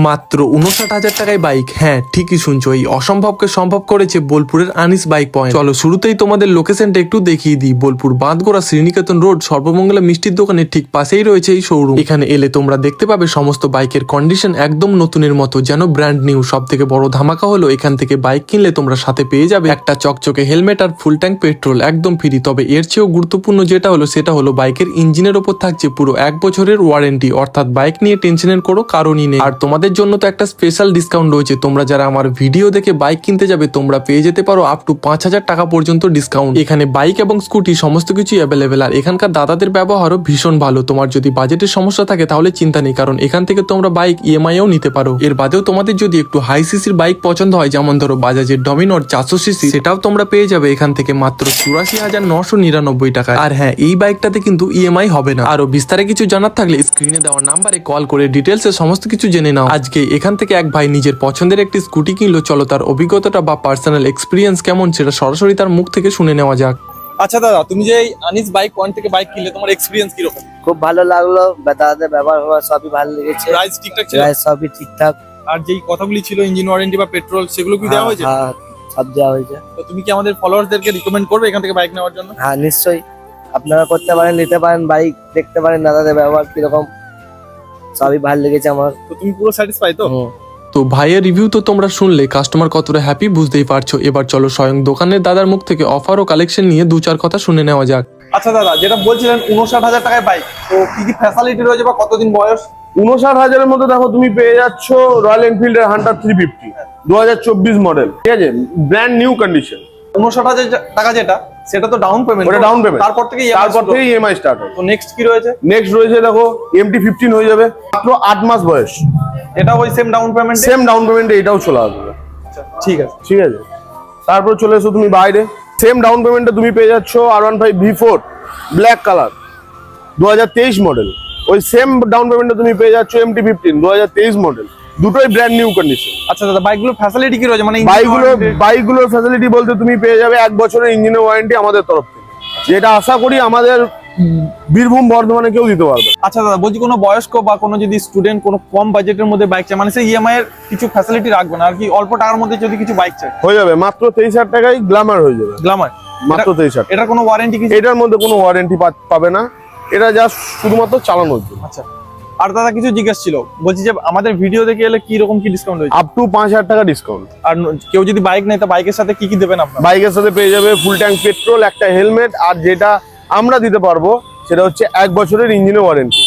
মাত্র 59,000 টাকায় বাইক। হ্যাঁ, ঠিকই শুনছো, এই অসম্ভবকে সম্ভব করেছে বোলপুরের আনিস বাইক পয়েন্ট। চলো শুরুতেই তোমাদের লোকেশনটা একটু দেখিয়ে দিই। বোলপুর বাঁধগোড়া শ্রীনিকেতন রোড সর্বমঙ্গলা মিষ্টির দোকানের ঠিক পাশেই রয়েছে এই শোরুম। এখানে এলে তোমরা দেখতে পাবে সমস্ত বাইকের কন্ডিশন একদম নতুনের মতো, যেন ব্র্যান্ড নিউ। সব থেকে বড় ধামাকা হলো এখান থেকে বাইক কিনলে তোমরা সাথে পেয়ে যাবে একটা চকচকে হেলমেট আর ফুল ট্যাঙ্ক পেট্রোল একদম ফ্রি। তবে এর চেয়েও গুরুত্বপূর্ণ যেটা হলো সেটা হলো বাইকের ইঞ্জিনের ওপর থাকছে পুরো 1 বছরের ওয়ারেন্টি, অর্থাৎ বাইক নিয়ে টেনশনের কোনো কারণই নেই। আর তোমাদের জন্য তো একটা স্পেশাল ডিসকাউন্ট রয়েছে। তোমরা যারা আমার ভিডিও দেখে বাইক কিনতে যাবে তোমরা পেয়ে যেতে পারো আপ টু 5,000 টাকা পর্যন্ত ডিসকাউন্ট। এখানে বাইক এবং স্কুটি সমস্ত কিছুই অ্যাভেলেবেল। আর এখানকার দাদাদের ব্যবহারও ভীষণ ভালো। তোমার যদি বাজেটের সমস্যা থাকে তাহলে চিন্তা নেই, কারণ এখান থেকে তোমরা বাইক ইএমআইও নিতে পারো। এর বাদেও তোমাদের যদি একটু হাই সিসির বাইক পছন্দ হয়, যেমন ধরো বাজাজের ডমিনর 400 সিসি, সেটাও তোমরা পেয়ে যাবে এখান থেকে মাত্র 84,999 টাকায়। আর হ্যাঁ, এই বাইকটাতে কিন্তু ইএমআই হবে না। আরো বিস্তারে কিছু জানার থাকলে স্ক্রিনে দেওয়া নাম্বারে কল করে ডিটেলসে সমস্ত কিছু জেনে নাও। আজকে এখান থেকে এক ভাই নিজের পছন্দের একটি স্কুটি কিনলো। চলো তার অভিজ্ঞতাটা বা পার্সোনাল এক্সপিরিয়েন্স কেমন সেটা সরাসরি তার মুখ থেকে শুনে নেওয়া যাক। আচ্ছা দাদা, তুমি যে এই আনিস বাইক পয়েন্ট থেকে বাইক কিনলে তোমার এক্সপিরিয়েন্স কি রকম? খুব ভালো লাগলো, দাদাদের ব্যবহার সবই ভালো লেগেছে। প্রাইস ঠিকঠাক ছিল? প্রাইস সবই ঠিকঠাক। আর যেই কথাগুলি ছিল ইঞ্জিন ওয়ারেন্টি বা পেট্রোল, সেগুলো কি দেওয়া হয়েছে? হ্যাঁ, সব দেওয়া হয়েছে। তো তুমি কি আমাদের ফলোয়ারদেরকে রিকমেন্ড করবে এখান থেকে বাইক নেওয়ার জন্য? হ্যাঁ নিশ্চয়ই, আপনারা করতে পারেন, নিতে পারেন, বাইক দেখতে পারেন দাদাদের ব্যবহার কিরকম, সবই ভালো লেগেছে আমার। তো তুমি পুরো স্যাটিসফাই তো? তো ভাইয়ের রিভিউ তো তোমরা শুনলে, কাস্টমার কতটা হ্যাপি বুঝতেই পারছো। এবার চলো স্বয়ং দোকানের দাদার মুখ থেকে অফার ও কালেকশন নিয়ে 2-4 কথা শুনে নেওয়া যাক। আচ্ছা দাদা, যেটা বলছিলেন 59,000 টাকায় বাইক, তো কি কি ফ্যাসিলিটি রয়েছে বা কতদিন বয়স? 59,000-এর মধ্যে দেখো তুমি পেয়ে যাচ্ছ রয়্যাল এনফিল্ডের হান্টার 350 2024 মডেল, ঠিক আছে, ব্র্যান্ড নিউ কন্ডিশন। 59,000 টাকা যেটা, সেটা তো ডাউন পেমেন্ট। ওটা ডাউন পেমেন্ট, তারপর থেকে ইএমআই স্টার্ট হবে। তো নেক্সট কি রয়েছে? নেক্সট রয়েছে দেখো MT-15 হয়ে যাবে, মাত্র 8 মাস বয়স। এটা ওই same down payment? Same down পেমেন্টে এটাও চলে আসবে। ঠিক আছে। ঠিক আছে, তারপর চলে এসো তুমি বাইরে, সেম ডাউন পেমেন্টে তুমি পেয়ে যাচ্ছ R15 V4 black colour 2023 model. ওই সেম ডাউন পেমেন্টে তুমি পেয়ে যাচ্ছ MT-15 2023 মডেল, দুটোই ব্র্যান্ড নিউ কন্ডিশন। আচ্ছা দাদা, বাইকগুলোর ফ্যাসিলিটি কি রয়েছে? মানে বাইকগুলোর ফ্যাসিলিটি বলতে তুমি পেয়ে যাবে 1 বছরের ইঞ্জিনের ওয়ারেন্টি আমাদের তরফ থেকে, যেটা আশা করি আমাদের বীরভূম বর্ধমানে কেউ দিতে পারবে। আচ্ছা দাদা, বলছি কোনো বয়স্ক বা কোনো যদি স্টুডেন্ট কোনো কম বাজেটের মধ্যে বাইক চায়, মানে সে ইএমআই এর কিছু ফ্যাসিলিটি রাখবে না আর কি, অল্প টাকার মধ্যে যদি কিছু বাইক চায় হয়ে যাবে, মাত্র 23,000 টাকায় গ্ল্যামার হয়ে যাবে। গ্ল্যামার মাত্র 23,000। এটা কোনো ওয়ারেন্টি কি? এটার মধ্যে কোনো ওয়ারেন্টি পাবে না, এটা জাস্ট শুধুমাত্র চালানোর জন্য। আচ্ছা, আর দাদা কিছু জিজ্ঞেস ছিল, বলছি যে আমাদের ভিডিও দেখে এলে কি রকম কি ডিসকাউন্ট রয়েছে? আপ টু 5,000 টাকা ডিসকাউন্ট। আর কেউ যদি বাইক নেয় তা বাইকের সাথে কি কি দেবেন আপনারা? বাইকের সাথে পেয়ে যাবে ফুল ট্যাঙ্ক পেট্রোল, একটা হেলমেট, আর যেটা আমরা দিতে পারবো সেটা হচ্ছে 1 বছরের ইঞ্জিনের ওয়ারেন্টি।